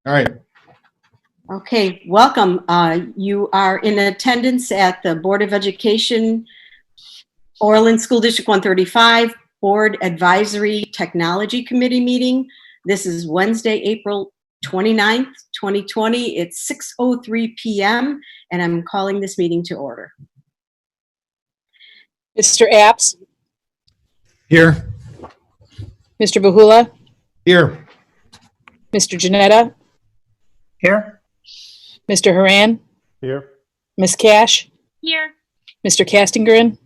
All right. Okay, welcome. You are in attendance at the Board of Education, Orland School District 135, Board Advisory Technology Committee meeting. This is Wednesday, April 29th, 2020. It's 6:03 p.m. and I'm calling this meeting to order. Mr. Apps? Here. Mr. Bahula? Here. Mr. Janetta? Here. Mr. Haran? Here. Ms. Cash? Here. Mr. Castingren?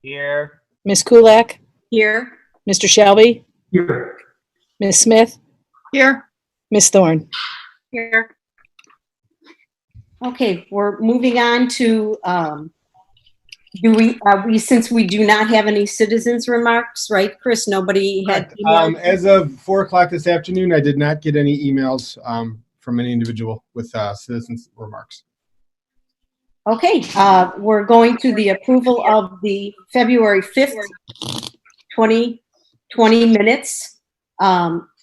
Here. Ms. Kulak? Here. Mr. Shelby? Here. Ms. Smith? Here. Ms. Thorne? Here. Okay, we're moving on to, since we do not have any citizens remarks, right, Chris? Nobody had emails? As of 4 o'clock this afternoon, I did not get any emails from any individual with citizens remarks. Okay, we're going to the approval of the February 5th, 2020 minutes.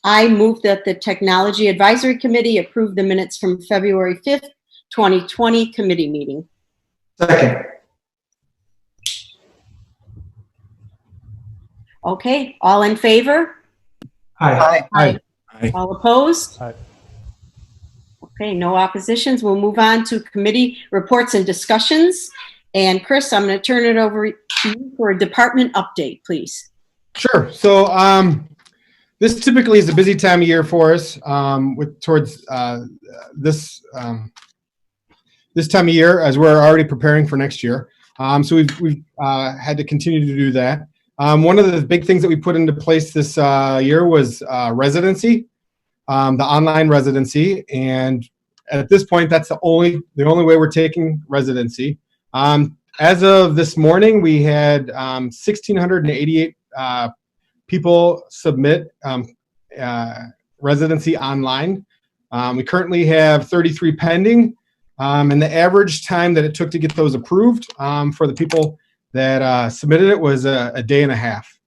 I move that the Technology Advisory Committee approve the minutes from February 5th, 2020 committee meeting. Second. Okay, all in favor? Aye. Aye. All opposed? Aye. Okay, no oppositions. We'll move on to committee reports and discussions. And Chris, I'm going to turn it over to you for a department update, please. Sure. So this typically is a busy time of year for us towards this time of year as we're already preparing for next year. So we've had to continue to do that. One of the big things that we put into place this year was residency, the online residency, and at this point, that's the only way we're taking residency. As of this morning, we had 1,688 people submit residency online. We currently have 33 pending, and the average time that it took to get those approved for the people that submitted it was a day and a half.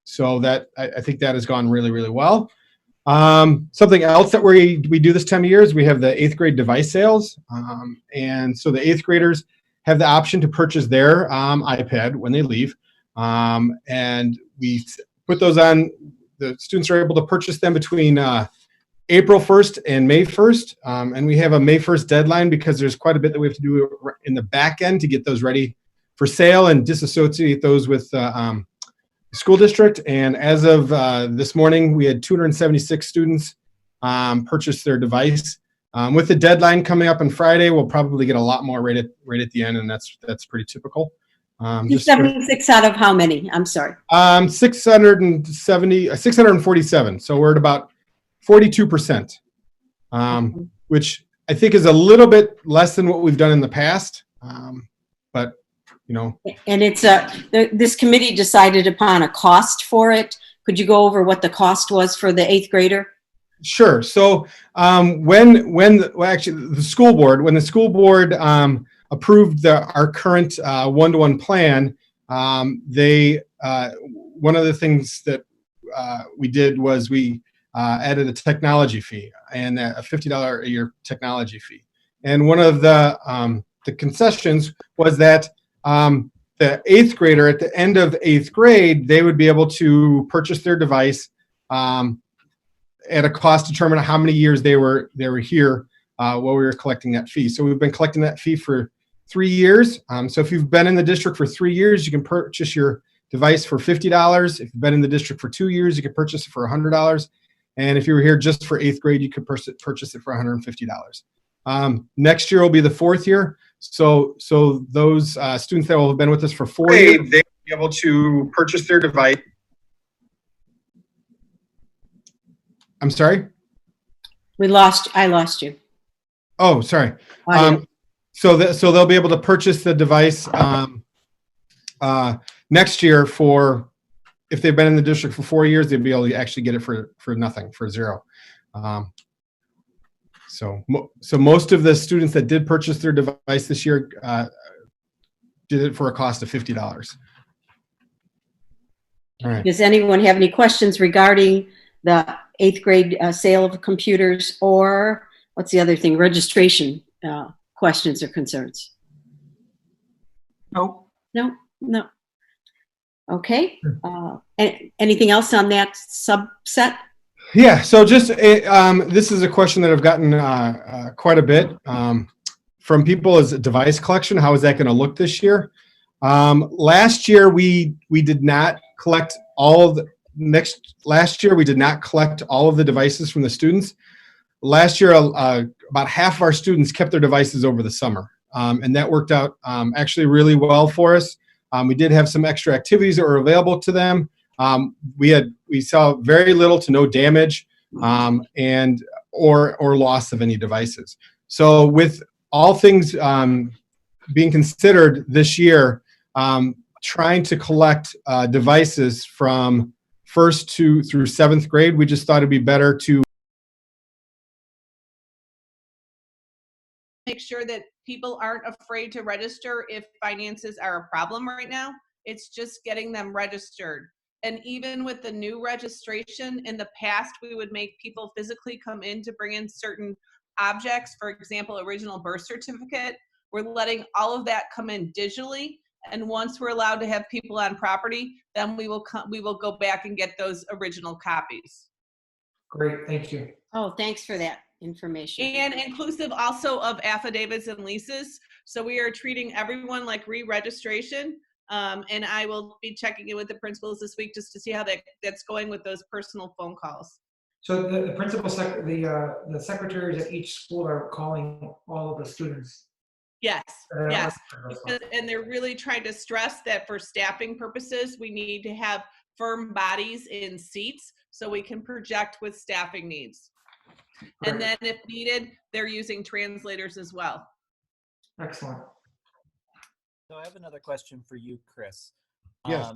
So that I think that has gone really, really well. Something else that we do this time of year is we have the 8th grade device sales. And so the 8th graders have the option to purchase their iPad when they leave. And we put those on, the students are able to purchase them between April 1st and May 1st. And we have a May 1st deadline because there's quite a bit that we have to do in the back end to get those ready for sale and disassociate those with school district. And as of this morning, we had 276 students purchase their device. With the deadline coming up on Friday, we'll probably get a lot more right at the end, and that's pretty typical. 76 out of how many? I'm sorry. 647. So we're at about 42%, which I think is a little bit less than what we've done in the past. But you know. And it's this committee decided upon a cost for it. Could you go over what the cost was for the 8th grader? Sure. So when the school board approved our current one-to-one plan, one of the things that we did was we added a technology fee and a $50 a year technology fee. And one of the concessions was that the 8th grader at the end of 8th grade, they would be able to purchase their device at a cost determined how many years they were here while we were collecting that fee. So we've been collecting that fee for 3 years. So if you've been in the district for 3 years, you can purchase your device for $50. If you've been in the district for 2 years, you can purchase it for $100. And if you were here just for 8th grade, you could purchase it for $150. Next year will be the 4th year. So those students that will have been with us for 4 years, they will be able to purchase their device. I'm sorry? I lost you. Oh, sorry. So they'll be able to purchase the device next year for, if they've been in the district for 4 years, they'll be able to actually get it for nothing, for zero. So most of the students that did purchase their device this year did it for a cost of $50. All right. Does anyone have any questions regarding the eighth grade sale of computers, or what's the other thing? Registration questions or concerns? Nope. No, no. Okay. Anything else on that subset? Yeah, so just this is a question that I've gotten quite a bit from people: is device collection. How is that going to look this year? Last year we did not collect all of the last year we did not collect all of the devices from the students. Last year about half of our students kept their devices over the summer, and that worked out actually really well for us. We did have some extra activities that were available to them. We saw very little to no damage and or loss of any devices. So with all things being considered this year, trying to collect devices from first through seventh grade, we just thought it'd be better to make sure that people aren't afraid to register if finances are a problem right now. It's just getting them registered. And even with the new registration, in the past, we would make people physically come in to bring in certain objects. For example, original birth certificate. We're letting all of that come in digitally. And once we're allowed to have people on property, then we will go back and get those original copies. Great, thank you. Oh, thanks for that information. And inclusive also of affidavits and leases. So we are treating everyone like re-registration. And I will be checking in with the principals this week just to see how that's going with those personal phone calls. So the principal, the secretaries at each school are calling all of the students. Yes, yes. And they're really trying to stress that for staffing purposes, we need to have firm bodies in seats so we can project with staffing needs. Great. And then if needed, they're using translators as well. Excellent. So I have another question for you, Chris. Yes.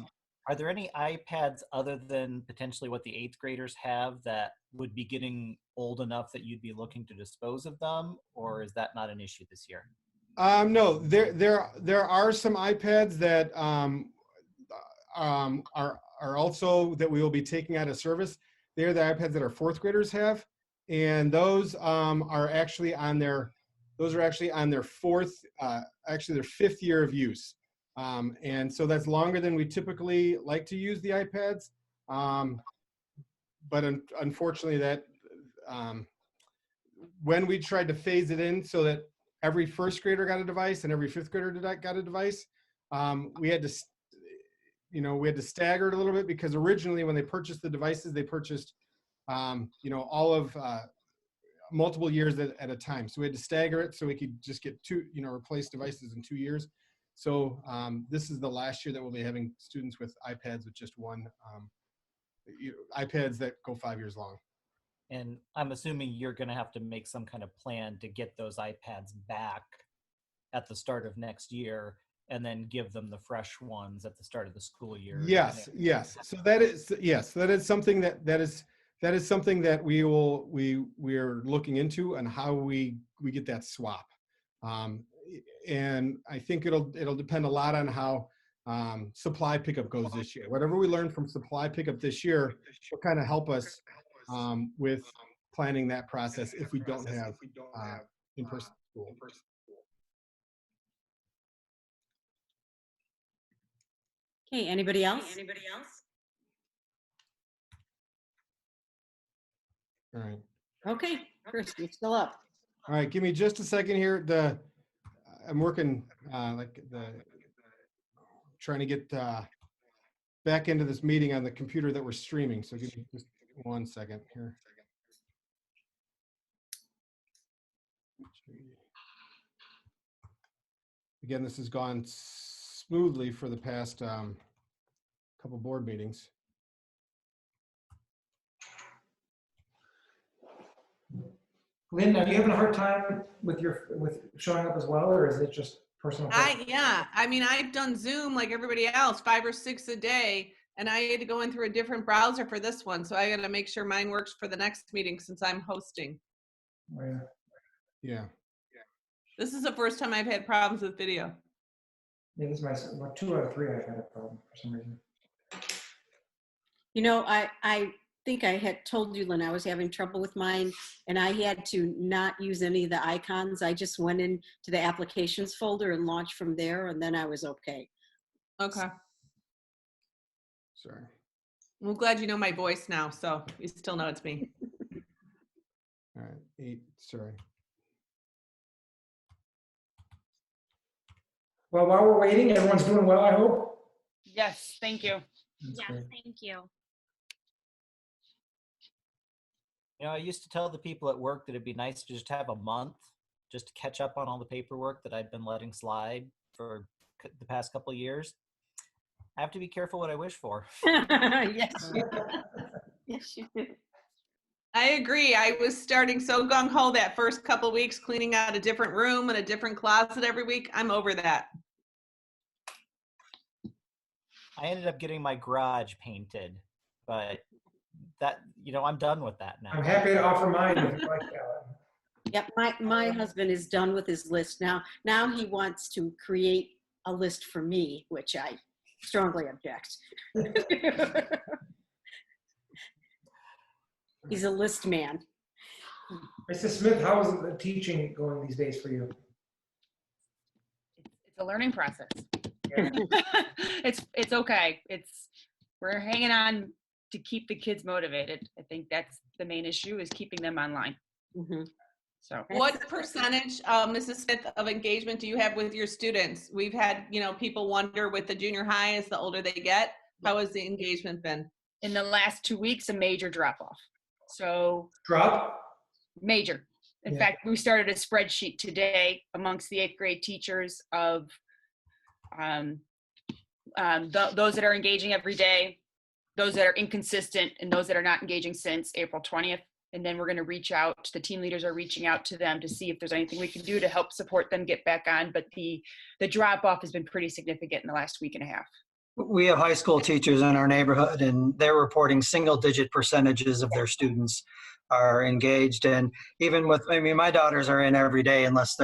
Are there any iPads other than potentially what the eighth graders have that would be getting old enough that you'd be looking to dispose of them, or is that not an issue this year? No, there are some iPads that are also that we will be taking out of service. They're the iPads that our fourth graders have, and those are actually on their their fifth year of use, and so that's longer than we typically like to use the iPads. But unfortunately, that when we tried to phase it in so that every first grader got a device and every fifth grader got a device, we had to stagger it a little bit, because originally when they purchased the devices, they purchased all of multiple years at a time. So we had to stagger it so we could just get replace devices in 2 years. So this is the last year that we'll be having students with iPads with just one, iPads that go 5 years long. And I'm assuming you're going to have to make some kind of plan to get those iPads back at the start of next year, and then give them the fresh ones at the start of the school year. Yes. So that is something that is something that we're looking into, and how we get that swap. And I think it'll depend a lot on how supply pickup goes this year. Whatever we learn from supply pickup this year will kind of help us with planning that process if we don't have in-person school. Okay, anybody else? All right. Okay, Chris, you're still up. All right, give me just a second here. I'm working trying to get back into this meeting on the computer that we're streaming. So give me just 1 second here. Again, this has gone smoothly for the past couple board meetings. Lynn, are you having a hard time with showing up as well, or is it just personal? Yeah, I mean, I've done Zoom like everybody else, 5 or 6 a day, and I had to go in through a different browser for this one. So I got to make sure mine works for the next meeting since I'm hosting. Oh, yeah. Yeah. This is the first time I've had problems with video. Yeah, this is my 2 out of 3. I've had a problem for some reason. You know, I think I had told you, Lynn, I was having trouble with mine, and I had to not use any of the icons. I just went into the applications folder and launched from there, and then I was okay. Okay. Sorry. I'm glad you know my voice now, so you still know it's me. All right, 8, sorry. Well, while we're waiting, everyone's doing well, I hope. Yes, thank you. That's Yes, great. thank you. You know, I used to tell the people at work that it'd be nice to just have a month just to catch up on all the paperwork that I'd been letting slide for the past couple of years. I have to be careful what I wish for. Yes, you do. Yes, you do. I agree. I was starting so gung ho that first couple weeks, cleaning out a different room and a different closet every week. I'm over that. I ended up getting my garage painted, but that, you know, I'm done with that now. I'm happy to offer mine if you like that. Yep, my husband is done with his list now. Now he wants to create a list for me, which I strongly object. He's a list man. Mrs. Smith, how is the teaching going these days for you? It's a learning process. Yeah. It's okay. We're hanging on to keep the kids motivated. I think that's the main issue, is keeping them online. Mhm. So What percentage, Mrs. Smith, of engagement do you have with your students? We've had, people wonder with the junior high as the older they get, how has the engagement been? in the last 2 weeks, a major drop off. So Drop? major. In Yeah. fact, we started a spreadsheet today amongst the 8th grade teachers of those that are engaging every day, those that are inconsistent, and those that are not engaging since April 20th. And then we're going to reach out, the team leaders are reaching out to them to see if there's anything we can do to help support them get back on. But the drop off has been pretty significant in the last week and a half. We have high school teachers in our neighborhood, and they're reporting single-digit percentages of their students are engaged. And even with, my daughters are in every day unless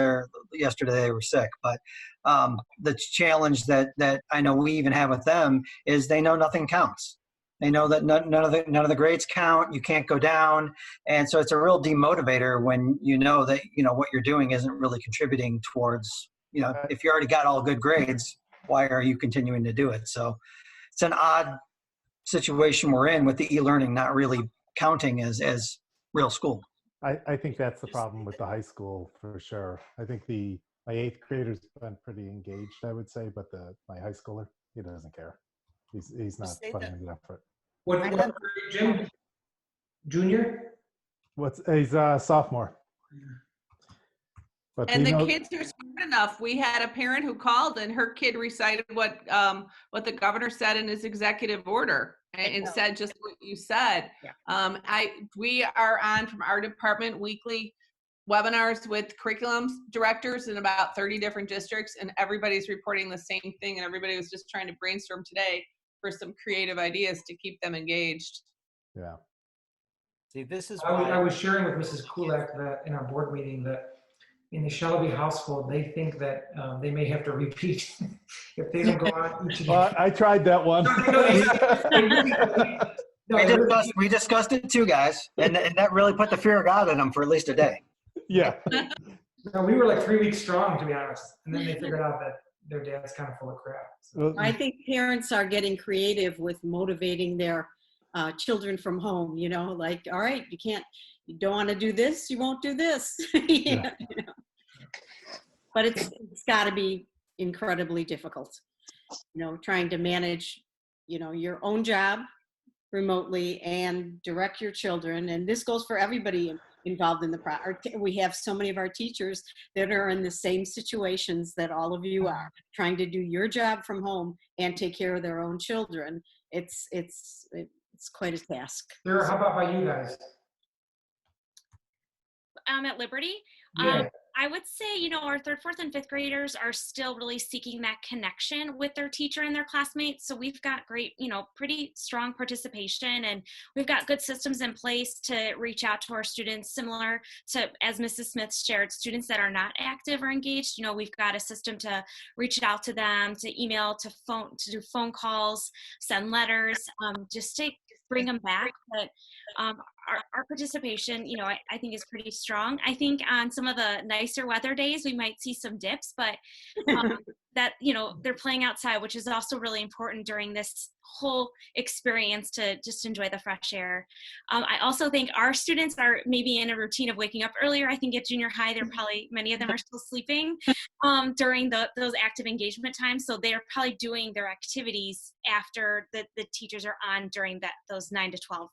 yesterday they were sick. But the challenge that I know we even have with them is they know nothing counts. They know that none of the grades count. You can't go down, and so it's a real demotivator when you know that what you're doing isn't really contributing towards. If you already got all good grades, why are you continuing to do it? So it's an odd situation we're in with the e-learning not really counting as real school. I think that's the problem with the high school for sure. I think my 8th grader's been pretty engaged, I would say, but my high schooler, he doesn't care. He's not putting in the effort. What grade, Jim? Junior? He's a sophomore. But And the kids are smart enough. We had a parent who called and her kid recited what the governor said in his executive order and said just what you said. Yeah. We are on from our department weekly webinars with curriculum directors in about 30 different districts, and everybody's reporting the same thing, and everybody was just trying to brainstorm today for some creative ideas to keep them engaged. Yeah. See, this is I why was sharing with Mrs. Kulak that in our board meeting that in the Shelby household, they think that they may have to repeat if they don't go on each Well, I tried that one. We discussed it too, guys, and that really put the fear of God in them for at least a day. Yeah. No, we were like 3 weeks strong, to be honest, and then they figured out that their dad's kind of full of crap. So. I think parents are getting creative with motivating their children from home, like, all right, you don't want to do this, you won't do this. Yeah. But it's got to be incredibly difficult, trying to manage, your own job remotely and direct your children. And this goes for everybody involved in the project. We have so many of our teachers that are in the same situations that all of you are, trying to do your job from home and take care of their own children. It's quite a task. Sarah, how about by you guys? At Liberty, Yeah. I would say, our 3rd, 4th, and 5th graders are still really seeking that connection with their teacher and their classmates. So we've got great, pretty strong participation, and we've got good systems in place to reach out to our students, similar to, as Mrs. Smith shared, students that are not active or engaged. We've got a system to reach out to them, to email, to do phone calls, send letters, just to bring them back. But our participation, I think is pretty strong. I think on some of the nicer weather days, we might see some dips, but that, they're playing outside, which is also really important during this whole experience to just enjoy the fresh air. I also think our students are maybe in a routine of waking up earlier. I think at junior high, many of them are still sleeping during those active engagement times. So they're probably doing their activities after the teachers are on during those 9 to 12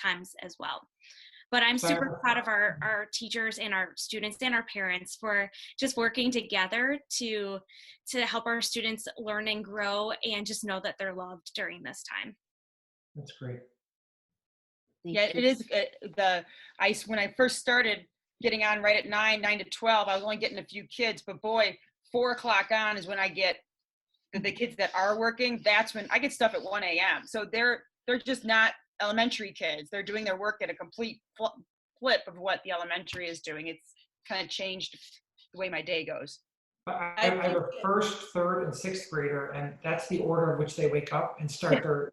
times as well. But I'm super proud of our teachers and our students and our parents for just working together to help our students learn and grow and just know that they're loved during this time. That's great. Yeah, it is. When I first started getting on right at 9 to 12, I was only getting a few kids, but boy, 4 o'clock on is when I get the kids that are working. That's when I get stuff at 1 a.m. So they're just not elementary kids. They're doing their work at a complete flip of what the elementary is doing. It's kind of changed the way my day goes. I have a first, third, and sixth grader, and that's the order in which they wake up and start their.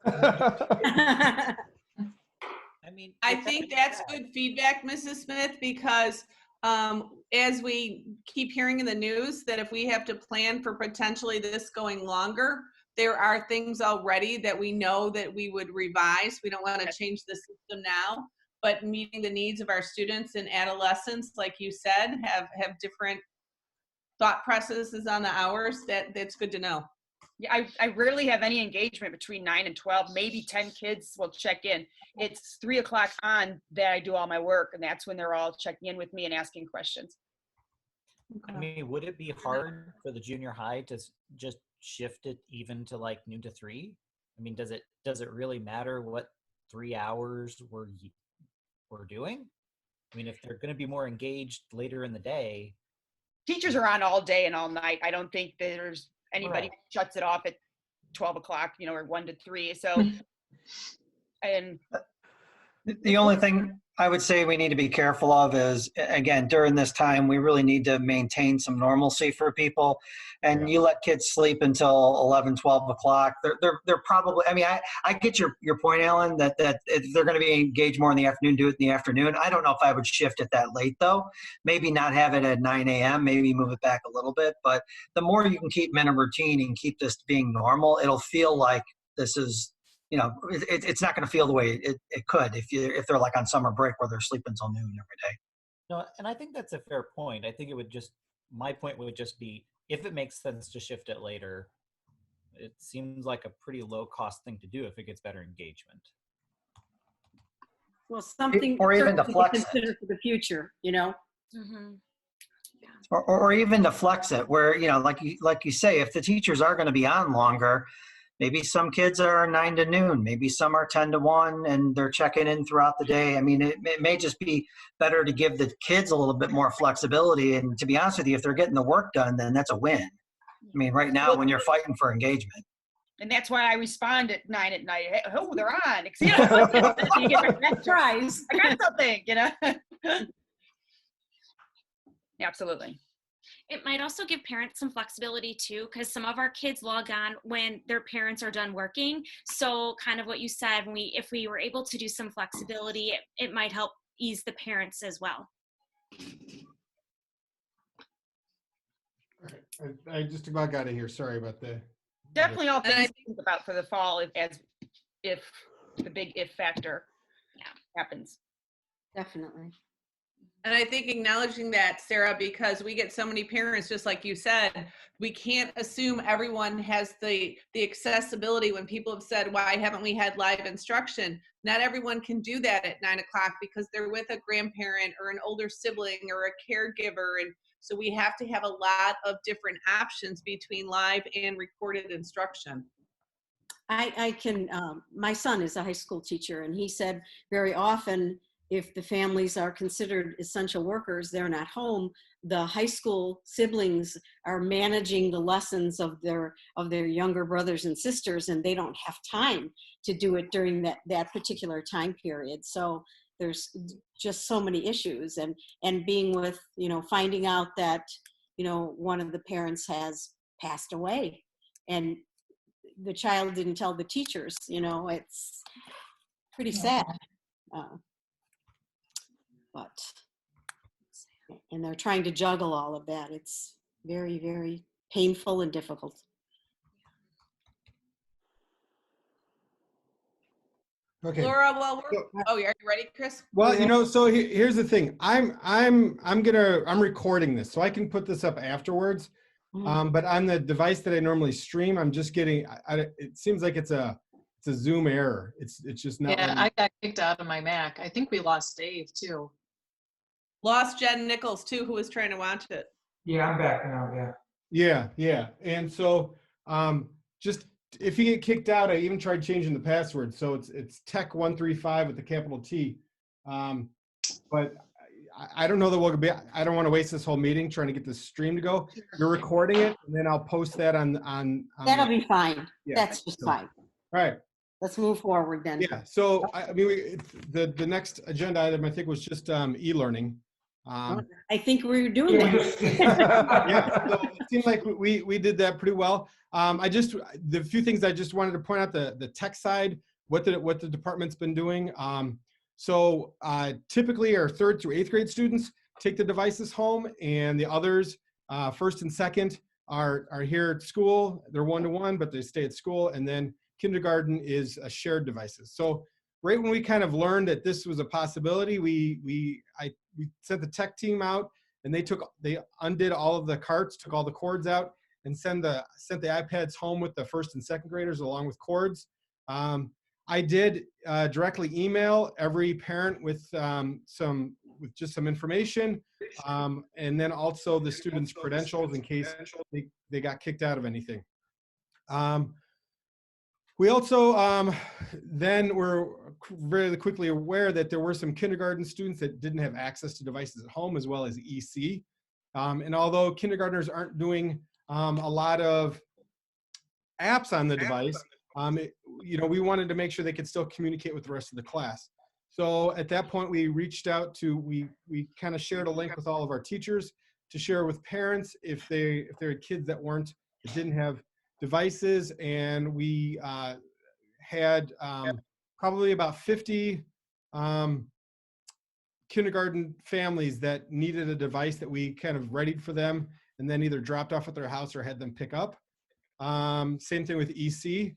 I think that's good feedback, Mrs. Smith, because as we keep hearing in the news that if we have to plan for potentially this going longer, there are things already that we know that we would revise. We don't want to change the system now, but meeting the needs of our students and adolescents, like you said, have different thought processes on the hours. That's good to know. Yeah, I rarely have any engagement between 9 and 12. Maybe 10 kids will check in. It's 3 o'clock on that I do all my work, and that's when they're all checking in with me and asking questions. I mean, would it be hard for the junior high to just shift it even to like noon to 3? I mean, does it really matter what 3 hours we're doing? I mean, if they're going to be more engaged later in the day. Teachers are on all day and all night. I don't think there's anybody Right. who shuts it off at 12 o'clock, or 1 to 3. So, and The only thing I would say we need to be careful of is, again, during this time, we really need to maintain some normalcy for people. And you let kids sleep until 11, 12 o'clock. They're probably, I mean, I get your point, Alan, that if they're going to be engaged more in the afternoon, do it in the afternoon. I don't know if I would shift it that late, though. Maybe not have it at 9 a.m., maybe move it back a little bit. But the more you can keep them in a routine and keep this being normal, it'll feel like this is, it's not going to feel the way it could if they're like on summer break where they're sleeping till noon every day. No, and I think that's a fair point. I think my point would just be, if it makes sense to shift it later, it seems like a pretty low cost thing to do if it gets better engagement. Well, something Or even to certainly flex it. consider for the future, Mm-hmm. Or even to flex it where, like you say, if the teachers are going to be on longer, maybe some kids are 9 to noon, maybe some are 10 to 1, and they're checking in throughout the day. I mean, it may just be better to give the kids a little bit more flexibility. And to be honest with you, if they're getting the work done, then that's a win. I mean, right now, when you're fighting for engagement. And that's why I respond at 9 at night. Hey, oh, they're on. You get that prize. I got something, Absolutely. It might also give parents some flexibility too, because some of our kids log on when their parents are done working. So kind of what you said, if we were able to do some flexibility, it might help ease the parents as well. I just about got it here. Sorry about the. Definitely all things to think about for the fall if the big if factor happens. Definitely. And I think acknowledging that, Sarah, because we get so many parents, just like you said, we can't assume everyone has the accessibility. When people have said, why haven't we had live instruction? Not everyone can do that at 9 o'clock because they're with a grandparent or an older sibling or a caregiver. And so we have to have a lot of different options between live and recorded instruction. I can, my son is a high school teacher, and he said very often, if the families are considered essential workers, they're not home, the high school siblings are managing the lessons of their younger brothers and sisters, and they don't have time to do it during that particular time period. So there's just so many issues, and being with, finding out that, one of the parents has passed away and the child didn't tell the teachers, pretty sad. But, and they're trying to juggle all of that. It's very, very painful and difficult. Okay. Laura, well, oh, are you ready, Chris? Well, so here's the thing. I'm recording this, so I can put this up afterwards. But on the device that I normally stream, I'm just getting. It seems like it's a Zoom error. It's just not. Yeah, I got kicked out of my Mac. I think we lost Dave too. Lost Jen Nichols too, who was trying to watch it. Yeah, I'm back now. Yeah. Yeah. And so, just if you get kicked out, I even tried changing the password. So it's tech135 with the capital T. But I don't know that we'll be. I don't want to waste this whole meeting trying to get this stream to go. You're recording it, and then I'll post that on That'll be fine. Yeah. That's just fine. All right. Let's move forward then. Yeah. So I mean, the next agenda item I think was just e-learning. I think we're doing that. Yeah, so it seemed like we did that pretty well. The few things I just wanted to point out, the tech side, what the department's been doing. So typically our 3rd through 8th grade students take the devices home, and the others, 1st and 2nd, are here at school. They're 1-to-1, but they stay at school, and then kindergarten is shared devices. So right when we kind of learned that this was a possibility, we sent the tech team out, and they undid all of the carts, took all the cords out, and sent the iPads home with the 1st and 2nd graders along with cords. I did directly email every parent with just some information, and then also the students' credentials in case they got kicked out of anything. We also then were very quickly aware that there were some kindergarten students that didn't have access to devices at home, as well as EC. And although kindergartners aren't doing a lot of apps on the device, we wanted to make sure they could still communicate with the rest of the class. So at that point, we reached out we kind of shared a link with all of our teachers to share with parents if they had kids that didn't have devices, and we had probably about 50 kindergarten families that needed a device that we kind of readied for them, and then either dropped off at their house or had them pick up. Same thing with EC.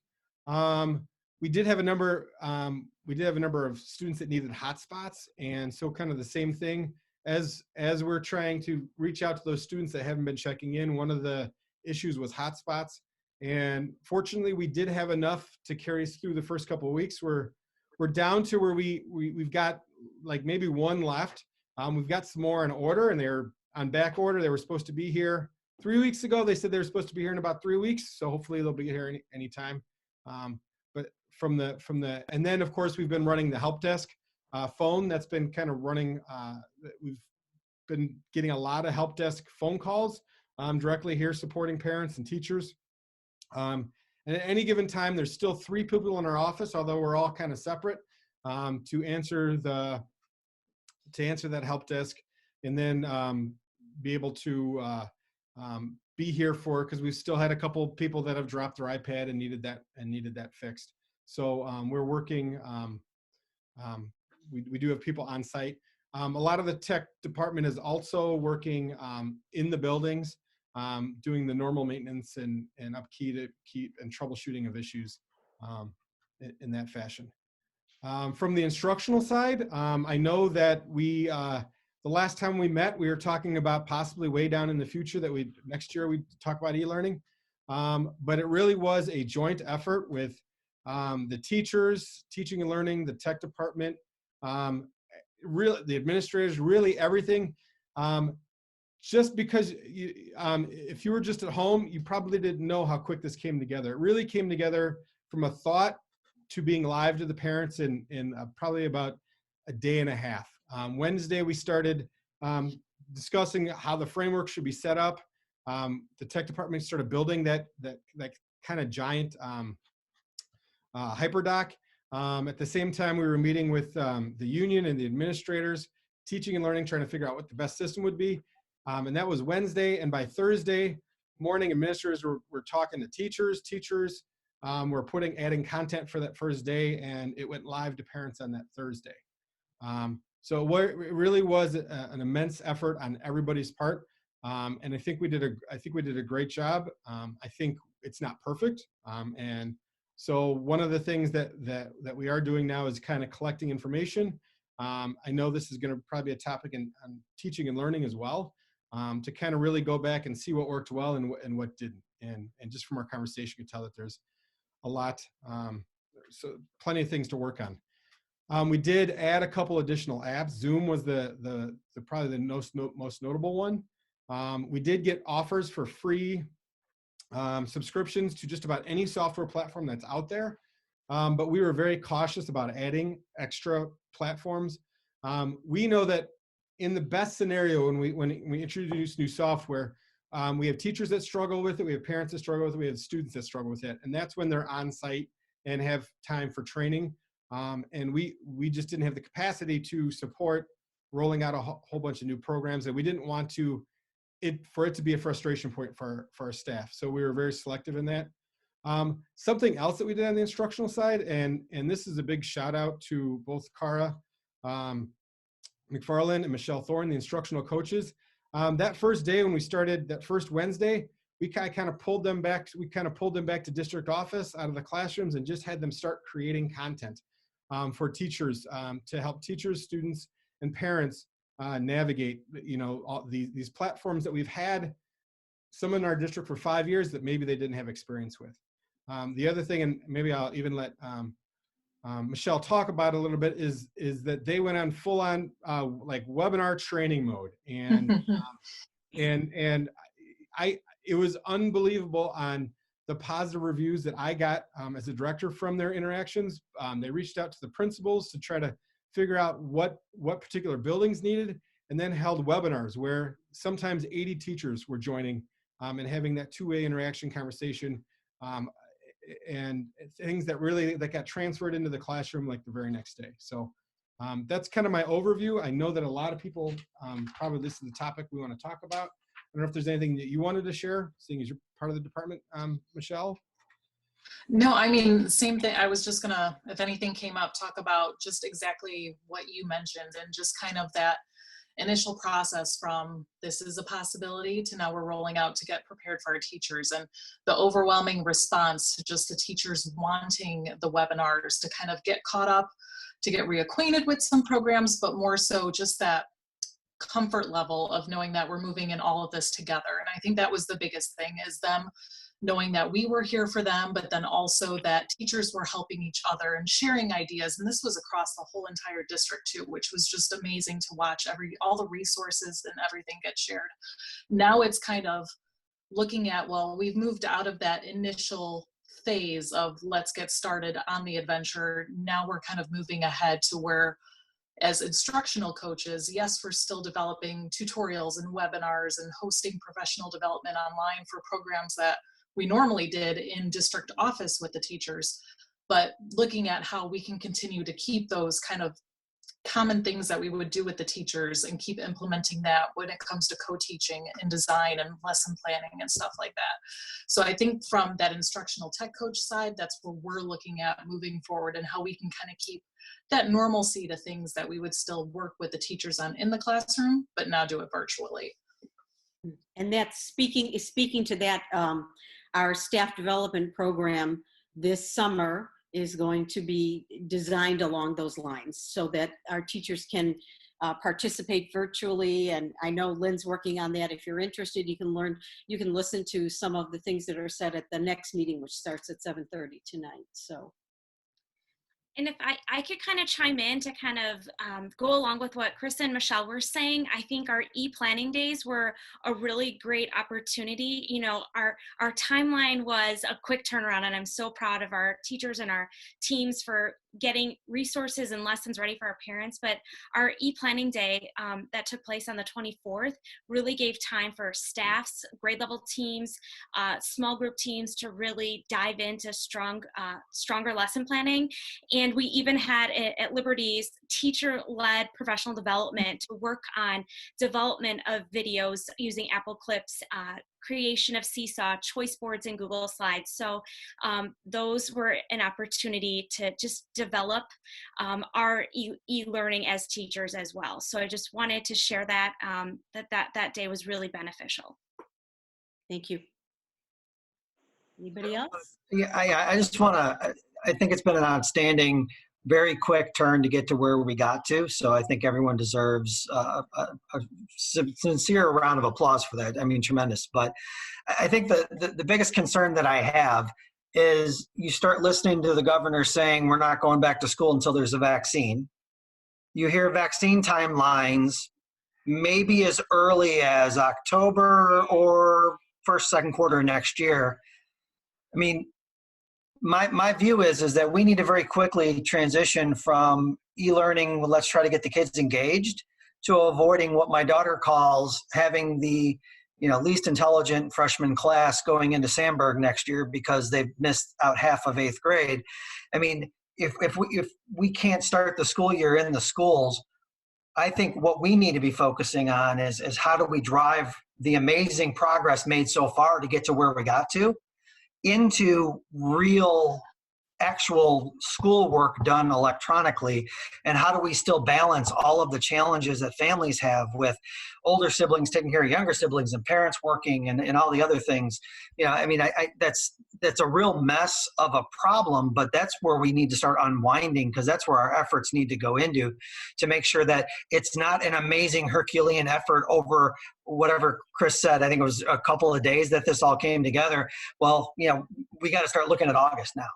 We did have a number of students that needed hotspots, and so kind of the same thing as we're trying to reach out to those students that haven't been checking in. One of the issues was hotspots. And fortunately, we did have enough to carry us through the first couple of weeks. We're down to where we've got like maybe one left. We've got some more in order, and they're on back order. They were supposed to be here 3 weeks ago. They said they were supposed to be here in about 3 weeks. So hopefully they'll be here anytime. But and then of course we've been running the help desk phone. That's been kind of running. We've been getting a lot of help desk phone calls directly here supporting parents and teachers. And at any given time, there's still 3 people in our office, although we're all kind of separate, to answer that help desk, and then be able to be here because we've still had a couple people that have dropped their iPad and needed that fixed. So we're working. We do have people on site. A lot of the tech department is also working in the buildings, doing the normal maintenance and upkeep and troubleshooting of issues in that fashion. From the instructional side, I know that the last time we met, we were talking about possibly way down in the future that next year we'd talk about e-learning. But it really was a joint effort with the teachers, teaching and learning, the tech department, really the administrators, really everything. Just because if you were just at home, you probably didn't know how quick this came together. It really came together from a thought to being live to the parents in probably about a day and a half. Wednesday, we started discussing how the framework should be set up. The tech department started building that kind of giant hyperdoc. At the same time, we were meeting with the union and the administrators, teaching and learning, trying to figure out what the best system would be. And that was Wednesday. And by Thursday morning, administrators were talking to teachers. Teachers We're adding content for that first day, and it went live to parents on that Thursday. So it really was an immense effort on everybody's part, and I think we did a great job. I think it's not perfect, and so one of the things that we are doing now is kind of collecting information. I know this is going to probably be a topic on teaching and learning as well, to kind of really go back and see what worked well and what didn't. And just from our conversation, you can tell that there's a lot, so plenty of things to work on. We did add a couple additional apps. Zoom was the probably the most notable one. We did get offers for free subscriptions to just about any software platform that's out there. But we were very cautious about adding extra platforms. We know that in the best scenario, when we introduce new software, we have teachers that struggle with it, we have parents that struggle with it, we have students that struggle with it, and that's when they're on site and have time for training. And we just didn't have the capacity to support rolling out a whole bunch of new programs, and we didn't want for it to be a frustration point for our staff. So we were very selective in that. Something else that we did on the instructional side, and this is a big shout out to both Cara McFarland and Michelle Thorne, the instructional coaches. That first day when we started, that first Wednesday, we kind of pulled them back. We kind of pulled them back to district office out of the classrooms and just had them start creating content for teachers, to help teachers, students, and parents navigate, all these platforms that we've had some in our district for 5 years that maybe they didn't have experience with. The other thing, and maybe I'll even let Michelle talk about it a little bit, is that they went on full on like webinar training mode, and it was unbelievable on the positive reviews that I got as a director from their interactions. They reached out to the principals to try to figure out what particular buildings needed, and then held webinars where sometimes 80 teachers were joining and having that two-way interaction conversation, and things that got transferred into the classroom like the very next day. So that's kind of my overview. I know that a lot of people probably this is the topic we want to talk about. I don't know if there's anything that you wanted to share, seeing as you're part of the department, Michelle. No, I mean, same thing. I was just gonna, if anything came up, talk about just exactly what you mentioned and just kind of that initial process from this is a possibility to now we're rolling out to get prepared for our teachers, and the overwhelming response to just the teachers wanting the webinars to kind of get caught up, to get reacquainted with some programs, but more so just that comfort level of knowing that we're moving in all of this together. And I think that was the biggest thing, is them knowing that we were here for them, but then also that teachers were helping each other and sharing ideas. And this was across the whole entire district too, which was just amazing to watch all the resources and everything get shared. Now it's kind of looking at, well, we've moved out of that initial phase of let's get started on the adventure. Now we're kind of moving ahead to where, as instructional coaches, yes, we're still developing tutorials and webinars and hosting professional development online for programs that we normally did in district office with the teachers, but looking at how we can continue to keep those kind of common things that we would do with the teachers and keep implementing that when it comes to co-teaching and design and lesson planning and stuff like that. So I think from that instructional tech coach side, that's where we're looking at moving forward, and how we can kind of keep that normalcy to things that we would still work with the teachers on in the classroom, but now do it virtually. And that's speaking to that, our staff development program this summer is going to be designed along those lines so that our teachers can participate virtually. And I know Lynn's working on that. If you're interested, you can listen to some of the things that are said at the next meeting, which starts at 7:30 tonight. So. And if I could kind of chime in to kind of go along with what Chris and Michelle were saying, I think our e-planning days were a really great opportunity. Our timeline was a quick turnaround, and I'm so proud of our teachers and our teams for getting resources and lessons ready for our parents. But our e-planning day that took place on the 24th really gave time for staffs, grade level teams, small group teams to really dive into stronger lesson planning. And we even had at Liberty's teacher-led professional development to work on development of videos using Apple Clips creation of Seesaw, choice boards, and Google Slides. So those were an opportunity to just develop our e-learning as teachers as well. So I just wanted to share that, that day was really beneficial. Thank you. Anybody else? Yeah, I just want to, I think it's been an outstanding, very quick turn to get to where we got to. So I think everyone deserves a sincere round of applause for that. I mean, tremendous. But I think the biggest concern that I have is you start listening to the governor saying we're not going back to school until there's a vaccine. You hear vaccine timelines maybe as early as October or first, second quarter next year. I mean, my view is that we need to very quickly transition from e-learning, let's try to get the kids engaged, to avoiding what my daughter calls having the least intelligent freshman class going into Sandburg next year because they've missed out half of 8th grade. I mean, if we can't start the school year in the schools, I think what we need to be focusing on is how do we drive the amazing progress made so far to get to where we got to into real actual schoolwork done electronically, and how do we still balance all of the challenges that families have with older siblings taking care of younger siblings and parents working and all the other things. I mean, that's a real mess of a problem, but that's where we need to start unwinding, because that's where our efforts need to go into to make sure that it's not an amazing Herculean effort over whatever Chris said. I think it was a couple of days that this all came together. Well, we got to start looking at August now.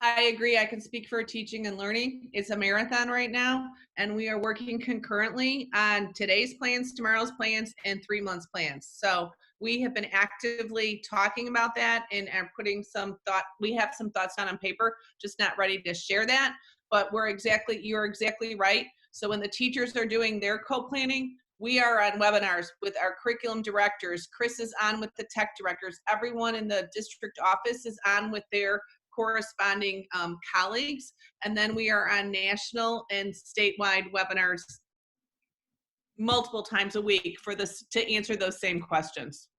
I agree. I can speak for teaching and learning. It's a marathon right now, and we are working concurrently on today's plans, tomorrow's plans, and 3 months plans. So we have been actively talking about that and are putting some thought. We have some thoughts down on paper, just not ready to share that. But you're exactly right. So when the teachers are doing their co-planning, we are on webinars with our curriculum directors. Chris is on with the tech directors. Everyone in the district office is on with their corresponding colleagues, and then we are on national and statewide webinars multiple times a week to answer those same questions.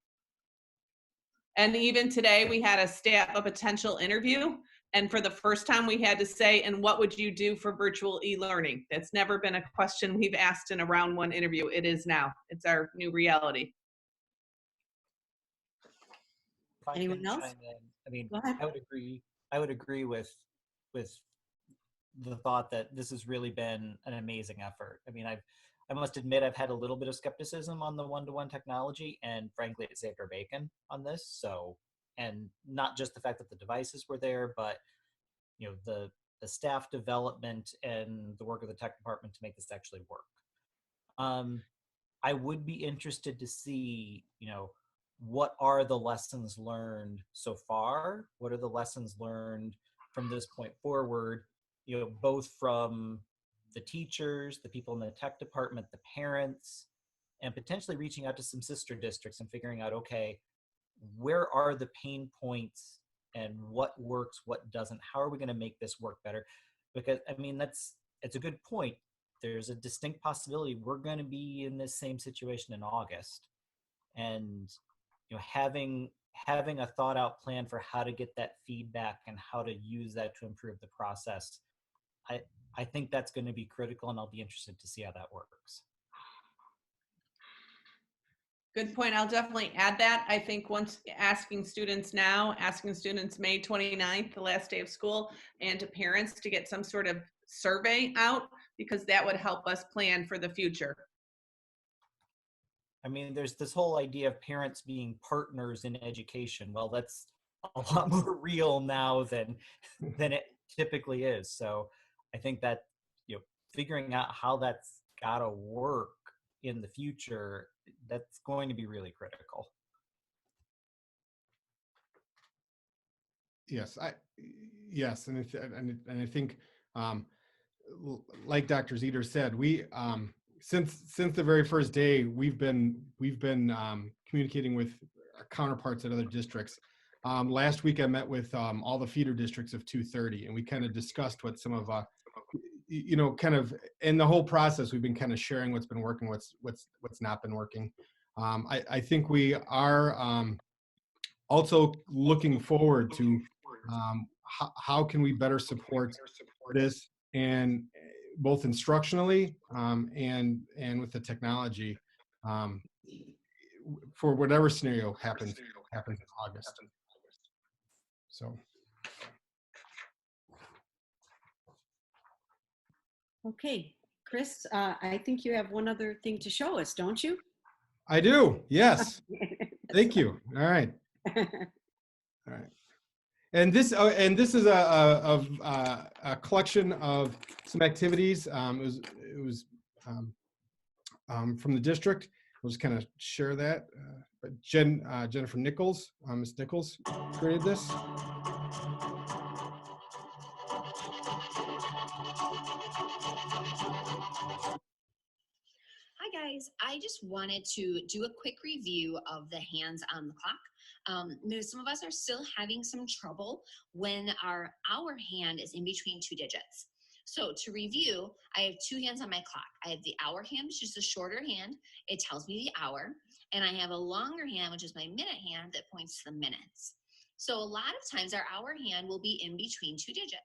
And even today we had a potential interview, and for the first time we had to say, and what would you do for virtual e-learning? That's never been a question we've asked in a round one interview. It is now. It's our new reality. Anyone else? I mean, I would agree with the thought that this has really been an amazing effort. I mean, I must admit I've had a little bit of skepticism on the one-to-one technology, and frankly, it saved our bacon on this. So, and not just the fact that the devices were there, but the staff development and the work of the tech department to make this actually work. I would be interested to see, what are the lessons learned so far? What are the lessons learned from this point forward? Both from the teachers, the people in the tech department, the parents, and potentially reaching out to some sister districts and figuring out, okay, where are the pain points and what works, what doesn't? How are we going to make this work better? Because, I mean, it's a good point. There's a distinct possibility we're going to be in this same situation in August. And having a thought out plan for how to get that feedback and how to use that to improve the process, I think that's going to be critical, and I'll be interested to see how that works. Good point. I'll definitely add that. I think once asking students May 29th, the last day of school, and to parents to get some sort of survey out, because that would help us plan for the future. I mean, there's this whole idea of parents being partners in education. Well, that's a lot more real now than it typically is. So I think that, figuring out how that's got to work in the future, that's going to be really critical. Yes, and I think, like Dr. Zeter said, we since the very first day we've been communicating with our counterparts at other districts. Last week I met with all the feeder districts of 230, and we kind of discussed what some of kind of in the whole process we've been kind of sharing what's been working, what's not been working. I think we are also looking forward to how can we better support this, and both instructionally and with the technology for whatever scenario happens in August. So. Okay, Chris, I think you have one other thing to show us, don't you? I do, yes. Thank you. All right. All right. And this is a collection of some activities. It was from the district. We'll just kind of share that. But Jennifer Nichols, Ms. Nichols, created this. Hi guys, I just wanted to do a quick review of the hands on the clock. Some of us are still having some trouble when our hour hand is in between two digits. So to review, I have two hands on my clock. I have the hour hand, which is the shorter hand. It tells me the hour. And I have a longer hand, which is my minute hand, that points to the minutes. So a lot of times our hour hand will be in between two digits.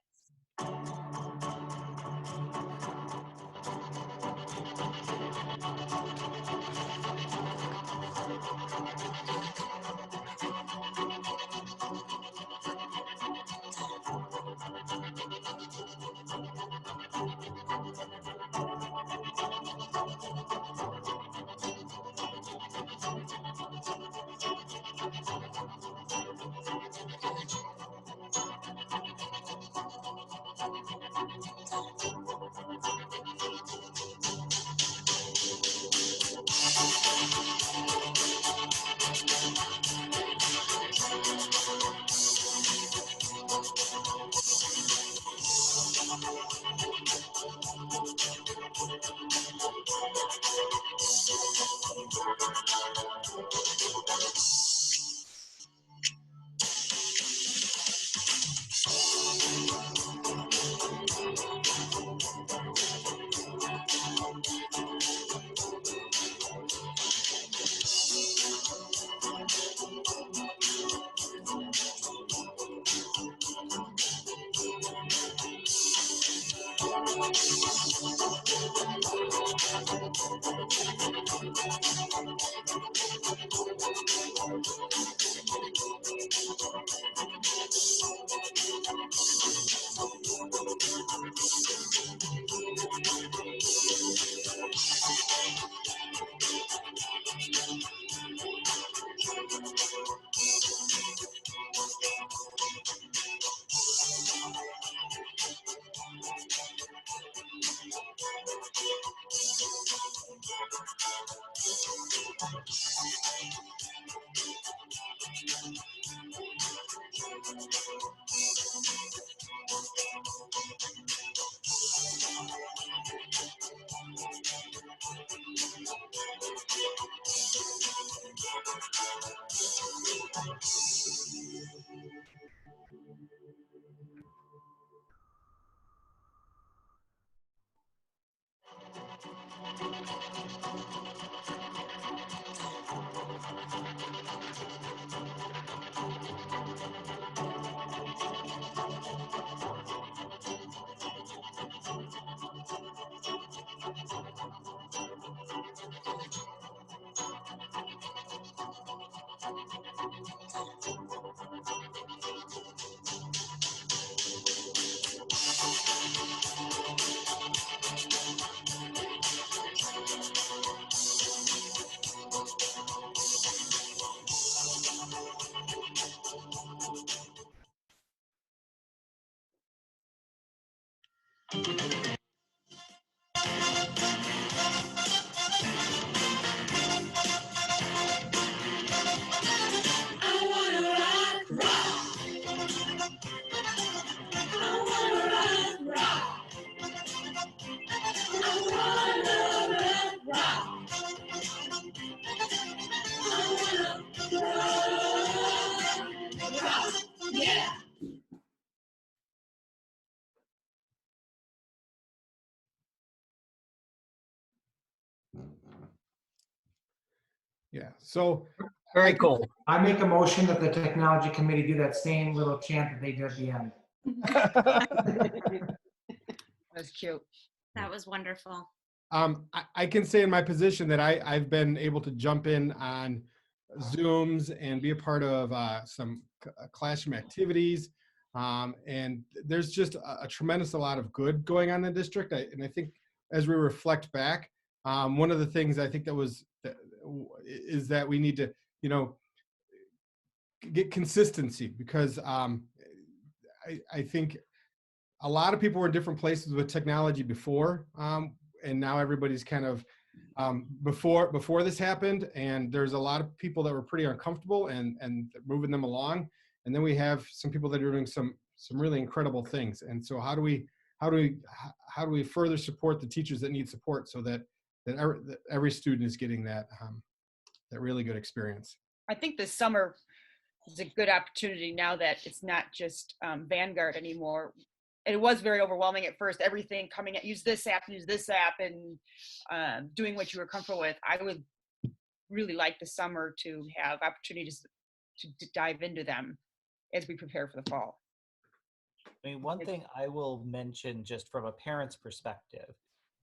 Yeah. So Very cool. I make a motion that the technology committee do that same little chant that they did at the end. That's cute. That was wonderful. I can say in my position that I've been able to jump in on Zooms and be a part of some classroom activities. And there's just a tremendous lot of good going on in the district. And I think as we reflect back, one of the things I think is that we need to, get consistency, because I think a lot of people were in different places with technology before, and now everybody's kind of before this happened, and there's a lot of people that were pretty uncomfortable and moving them along, and then we have some people that are doing some really incredible things. And so how do we further support the teachers that need support, so that every student is getting that really good experience? I think this summer is a good opportunity now that it's not just Vanguard anymore. It was very overwhelming at first, everything coming at use this app, and doing what you were comfortable with. I would really like the summer to have opportunities to dive into them as we prepare for the fall. I mean, one thing I will mention just from a parent's perspective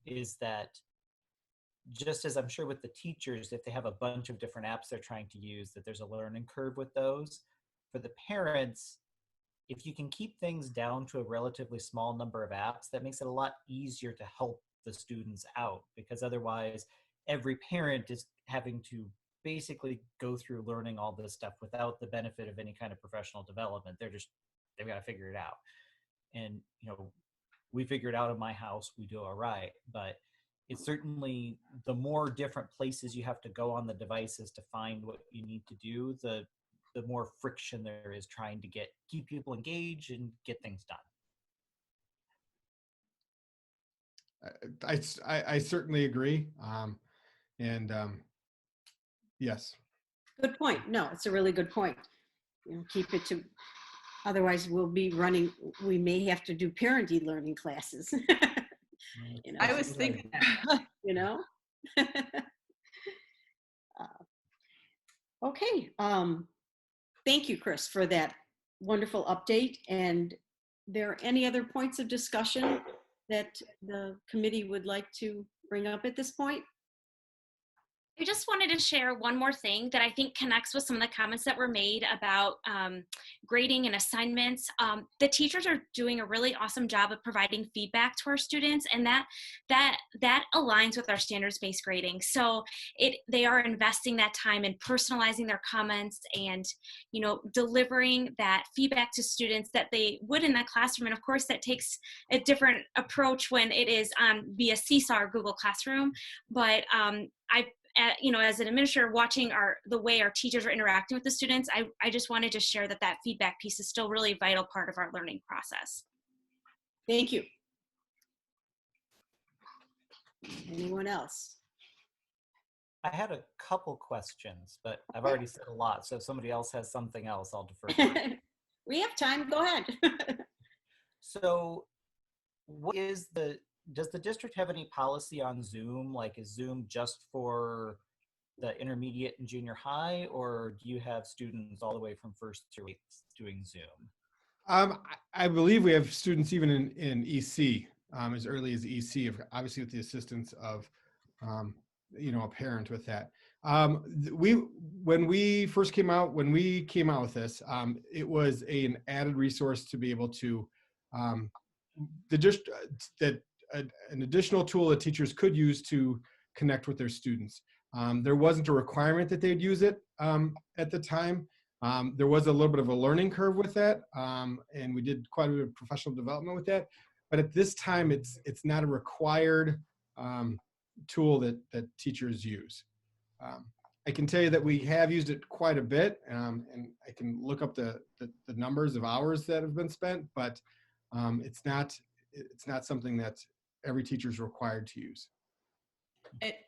is that, just as I'm sure with the teachers, if they have a bunch of different apps they're trying to use, that there's a learning curve with those. For the parents, if you can keep things down to a relatively small number of apps, that makes it a lot easier to help the students out, because otherwise every parent is having to basically go through learning all this stuff without the benefit of any kind of professional development. They've got to figure it out. And, we figure it out in my house, we do all right. But it's certainly, the more different places you have to go on the devices to find what you need to do, the more friction there is trying to keep people engaged and get things done. I certainly agree. Yes. Good point. No, it's a really good point. Keep it to, otherwise we may have to do parent e-learning classes. I was thinking Okay. Thank you, Chris, for that wonderful update. And there any other points of discussion that the committee would like to bring up at this point? I just wanted to share one more thing that I think connects with some of the comments that were made about grading and assignments. The teachers are doing a really awesome job of providing feedback to our students, and that aligns with our standards-based grading. So they are investing that time in personalizing their comments and delivering that feedback to students that they would in the classroom. And of course, that takes a different approach when it is via Seesaw or Google Classroom. But as an administrator watching the way our teachers are interacting with the students, I just wanted to share that feedback piece is still really a vital part of our learning process. Thank you. Anyone else? I had a couple questions, but I've already said a lot. So if somebody else has something else, I'll defer to you. We have time. Go ahead. So does the district have any policy on Zoom? Like, is Zoom just for the intermediate and junior high, or do you have students all the way from first to eighth doing Zoom? I believe we have students even in EC, as early as EC, obviously with the assistance of, a parent with that. When we came out with this, it was an added resource to be able to, an additional tool that teachers could use to connect with their students. There wasn't a requirement that they'd use it at the time. There was a little bit of a learning curve with that, and we did quite a bit of professional development with that. But at this time, it's not a required tool that teachers use. I can tell you that we have used it quite a bit, and I can look up the numbers of hours that have been spent, but it's not something that every teacher is required to use.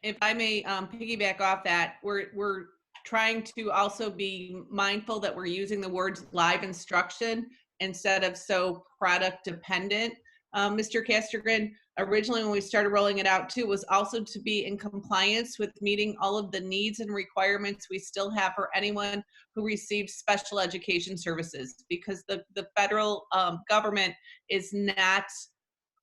If I may piggyback off that, we're trying to also be mindful that we're using the words live instruction instead of so product dependent. Mr. Castergren, originally when we started rolling it out too, was also to be in compliance with meeting all of the needs and requirements we still have for anyone who receives special education services, because the federal government is not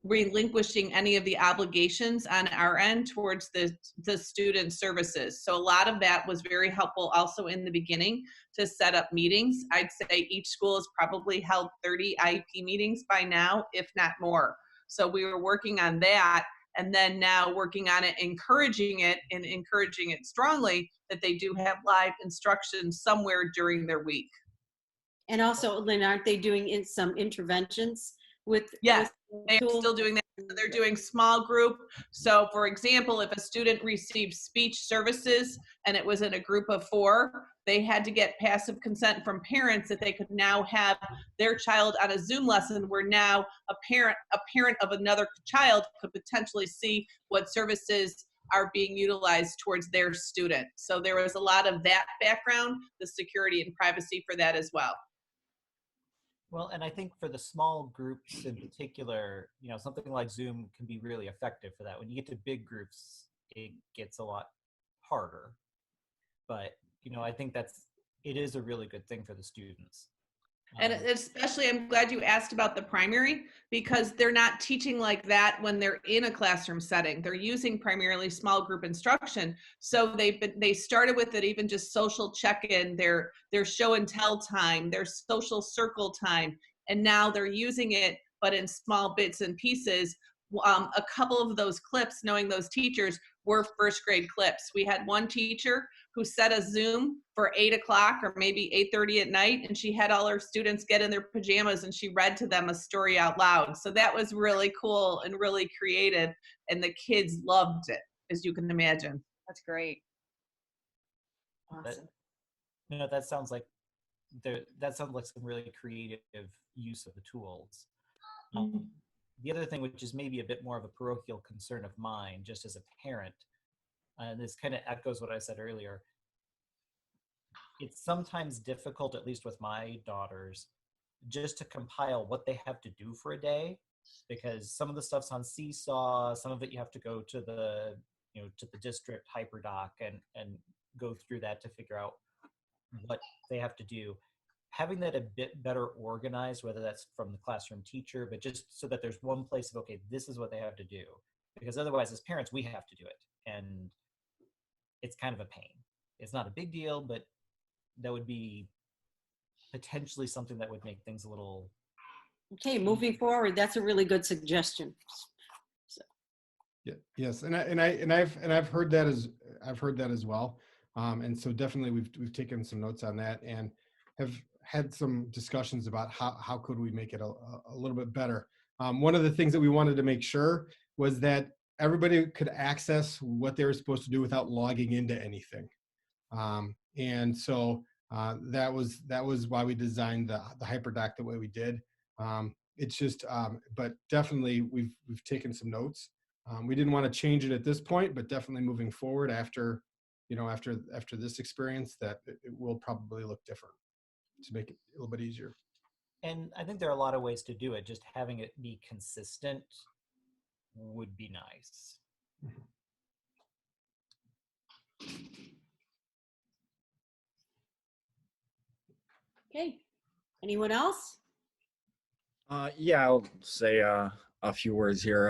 relinquishing any of the obligations on our end towards the student services. So a lot of that was very helpful also in the beginning to set up meetings. I'd say each school has probably held 30 IEP meetings by now, if not more. So we were working on that, and then now working on it, encouraging it strongly that they do have live instruction somewhere during their week. And also, Lynn, aren't they doing some interventions with? Yes, with they are tools? still doing that. They're doing small group. So for example, if a student received speech services and it was in a group of 4, they had to get passive consent from parents that they could now have their child on a Zoom lesson, where now a parent of another child could potentially see what services are being utilized towards their student. So there was a lot of that background, the security and privacy for that as well. Well, and I think for the small groups in particular, something like Zoom can be really effective for that. When you get to big groups, it gets a lot harder. But, I think it is a really good thing for the students. And especially, I'm glad you asked about the primary, because they're not teaching like that when they're in a classroom setting. They're using primarily small group instruction. So they started with it, even just social check-in, their show and tell time, their social circle time, and now they're using it, but in small bits and pieces. A couple of those clips, knowing those teachers, were first grade clips. We had one teacher who set a Zoom for 8 o'clock or maybe 8:30 at night, and she had all her students get in their pajamas and she read to them a story out loud. So that was really cool and really creative, and the kids loved it, as you can imagine. That's great. Awesome. That sounds like some really creative use of the tools. The other thing, which is maybe a bit more of a parochial concern of mine, just as a parent, and this kind of echoes what I said earlier, it's sometimes difficult, at least with my daughters, just to compile what they have to do for a day, because some of the stuff's on Seesaw, some of it you have to go to the district hyperdoc and go through that to figure out what they have to do. Having that a bit better organized, whether that's from the classroom teacher, but just so that there's one place of, okay, this is what they have to do. Because otherwise, as parents, we have to do it. And it's kind of a pain. It's not a big deal, but that would be potentially something that would make things a little... Okay, moving forward, that's a really good suggestion. Yeah, yes, and I've heard that as well. And so definitely we've taken some notes on that and have had some discussions about how could we make it a little bit better. One of the things that we wanted to make sure was that everybody could access what they were supposed to do without logging into anything. And so that was why we designed the hyperdoc the way we did. It's just, but definitely we've taken some notes. We didn't want to change it at this point, but definitely moving forward after this experience, that it will probably look different to make it a little bit easier. And I think there are a lot of ways to do it. Just having it be consistent would be nice. Okay, anyone else? Yeah, I'll say a few words here.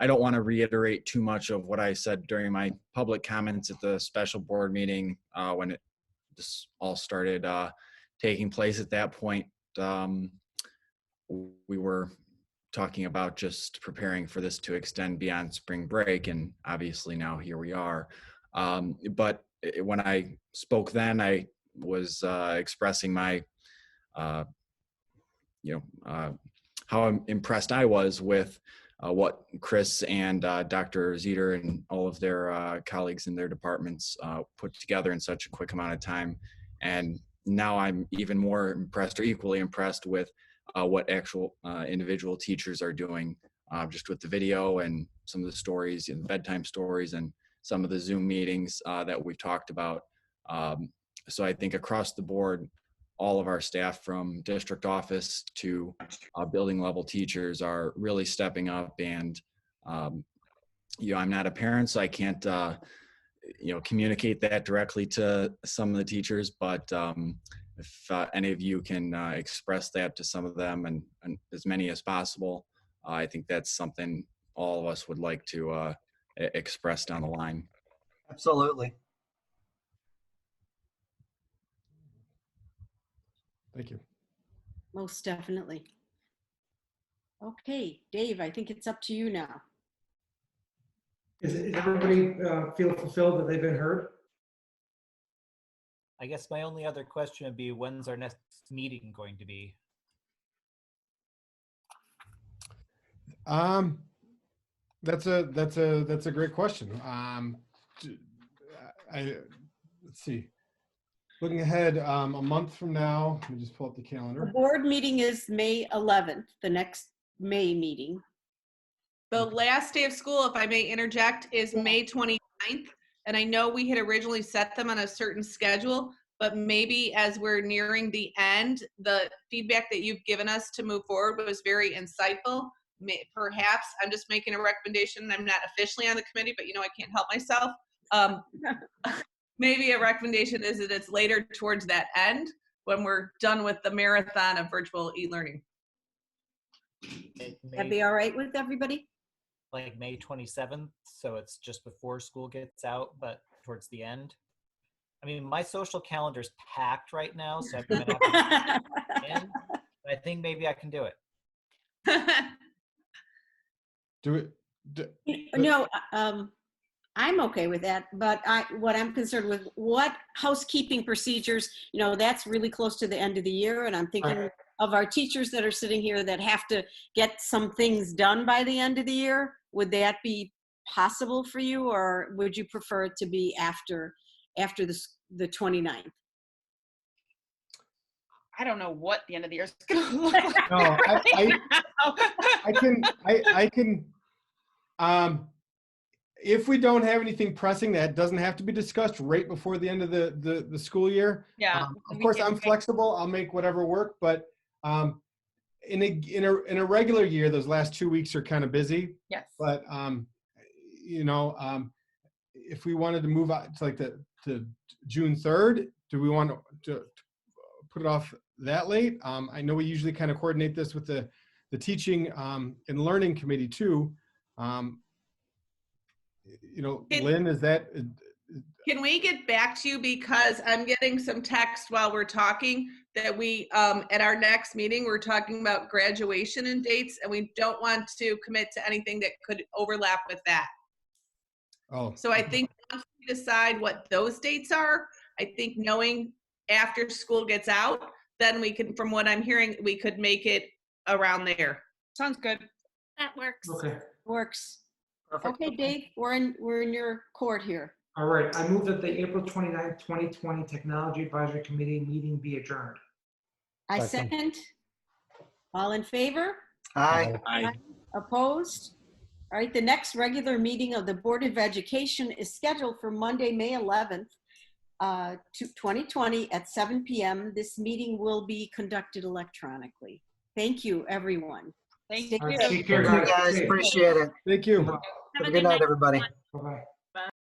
I don't want to reiterate too much of what I said during my public comments at the special board meeting when this all started taking place. At that point, we were talking about just preparing for this to extend beyond spring break, and obviously now here we are. But when I spoke then, I was expressing my how impressed I was with what Chris and Dr. Zeter and all of their colleagues in their departments put together in such a quick amount of time. And now I'm even more impressed, or equally impressed, with what actual individual teachers are doing, just with the video and some of the stories and bedtime stories and some of the Zoom meetings that we've talked about. So I think across the board, all of our staff from district office to building level teachers are really stepping up. And, I'm not a parent, so I can't, communicate that directly to some of the teachers, but if any of you can express that to some of them and as many as possible, I think that's something all of us would like to express down the line. Absolutely. Thank you. Most definitely. Okay, Dave, I think it's up to you now. Is everybody feel fulfilled that they've been heard? I guess my only other question would be, when's our next meeting going to be? That's a great question. Let's see. Looking ahead, a month from now, let me just pull up the The calendar. board meeting is May 11th, the next May meeting. The last day of school, if I may interject, is May 29th. And I know we had originally set them on a certain schedule, but maybe as we're nearing the end, the feedback that you've given us to move forward was very insightful. Perhaps I'm just making a recommendation. I'm not officially on the committee, but I can't help myself. Maybe a recommendation is that it's later towards that end when we're done with the marathon of virtual e-learning. That'd be all right with everybody? Like May 27th, so it's just before school gets out, but towards the end. I mean, my social calendar's packed right now, so I'm gonna have to in, but I think maybe I can do it. Do it. No, I'm okay with that, but what I'm concerned with, what housekeeping procedures, that's really close to the end of the year, and I'm thinking of our teachers that are sitting here that have to get some things done by the end of the year. Would that be possible for you, or would you prefer it to be after the 29th? I don't know what the end of the year is going to look like. No, I can. If we don't have anything pressing that doesn't have to be discussed right before the end of the school year, Yeah. of course I'm flexible. I'll make whatever work. But in a regular year, those last 2 weeks are kind of busy. Yes. But if we wanted to move out to like to June 3rd, do we want to put it off that late? I know we usually kind of coordinate this with the teaching and learning committee too. Lynn, is that? Can we get back to you, because I'm getting some text while we're talking that we, at our next meeting, we're talking about graduation and dates, and we don't want to commit to anything that could overlap with that. Oh. So I think once we decide what those dates are, I think knowing after school gets out, then we can, from what I'm hearing, we could make it around there. Sounds good. That works. Okay. Works. Perfect. Okay, Dave, we're in your court here. All right. I move that the April 29th, 2020 Technology Advisory Committee meeting be adjourned. I Second. second. All in favor? Aye. Aye. Opposed? All right, the next regular meeting of the Board of Education is scheduled for Monday, May 11th, 2020 at 7 p.m. This meeting will be conducted electronically. Thank you, everyone. Thank Stay you. All right, take care, Thank you, guys. guys. Appreciate it. Thank you. Have a good night, everybody. Bye-bye.